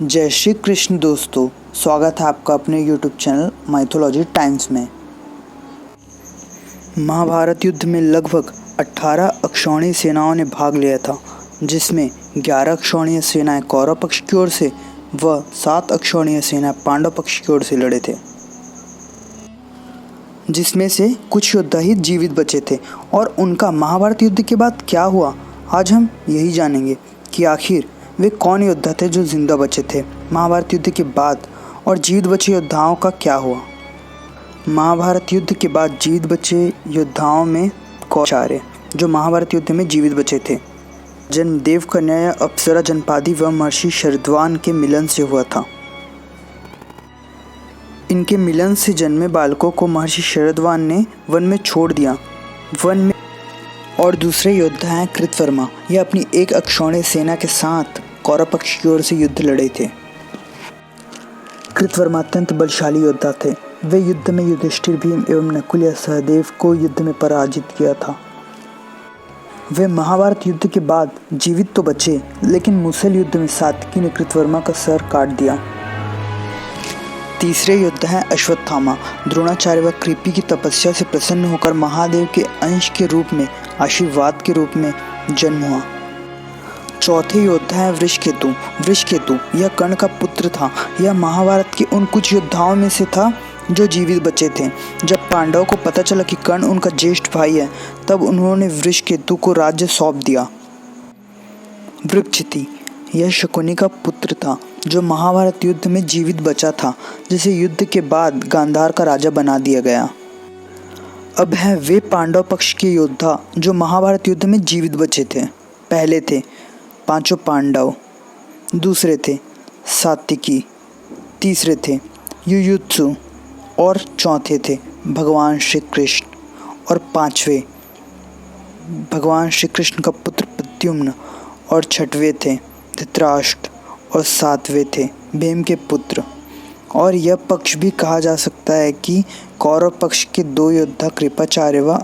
जय श्री कृष्ण दोस्तों, स्वागत है आपका अपने YouTube चैनल माइथोलॉजी टाइम्स में। महाभारत युद्ध में लगभग 18 अक्षौहिणी सेनाओं ने भाग लिया था, जिसमें 11 अक्षौहिणी सेनाएं कौरव पक्ष की ओर से व 7 अक्षौहिणी सेनाएं पांडव पक्ष की ओर से लड़े थे, जिसमें से कुछ योद्धा ही जीवित बचे थे। और उनका महाभारत युद्ध के बाद क्या हुआ, आज हम यही जानेंगे कि आखिर वे कौन योद्धा थे जो जिंदा बचे थे महाभारत युद्ध के बाद, और जीवित बचे योद्धाओं का क्या हुआ। महाभारत युद्ध के बाद जीवित बचे योद्धाओं में कौरव जो महाभारत युद्ध में जीवित बचे थे, जन्म देव कन्या या अप्सरा जनपादी व महर्षि शरद्वान के मिलन से हुआ था। इनके मिलन से जन्मे बालकों को महर्षि शरद्वान ने वन में छोड़ दिया। और दूसरे योद्धा हैं कृतवर्मा। यह अपनी एक अक्षौहिणी सेना के साथ कौरव पक्ष की ओर से युद्ध लड़े थे। कृतवर्मा अत्यंत बलशाली योद्धा थे। वे युद्ध में युधिष्ठिर, भीम एवं नकुल या सहदेव को युद्ध में पराजित किया था। वे महाभारत युद्ध के बाद जीवित तो बचे, लेकिन मुसल युद्ध में सात्विकी ने कृतवर्मा का सर काट दिया। तीसरे योद्धा हैं अश्वत्थामा। द्रोणाचार्य व कृपि की तपस्या से प्रसन्न होकर महादेव के अंश के रूप में, आशीर्वाद के रूप में जन्म हुआ। चौथे योद्धा हैं वृषकेतु। वृषकेतु यह कर्ण का पुत्र था। यह महाभारत के उन कुछ योद्धाओं में से था जो जीवित बचे थे। जब पांडवों को पता चला कि कर्ण उनका ज्येष्ठ भाई है, तब उन्होंने वृषकेतु को राज्य सौंप दिया। वृक्षिति यह शकुनी का पुत्र था, जो महाभारत युद्ध में जीवित बचा था, जिसे युद्ध के बाद गांधार का राजा बना दिया गया। अब हैं वे पांडव पक्ष के योद्धा जो महाभारत युद्ध में जीवित बचे थे। पहले थे पांचों पांडव, दूसरे थे सात्विकी, तीसरे थे युयुत्सु, और चौथे थे भगवान श्री कृष्ण, और पांचवें भगवान श्री कृष्ण का पुत्र प्रद्युम्न, और छठवें थे धृतराष्ट्र, और सातवें थे भीम के पुत्र। और यह पक्ष भी कहा जा सकता है कि कौरव पक्ष के 2 योद्धा कृपाचार्य व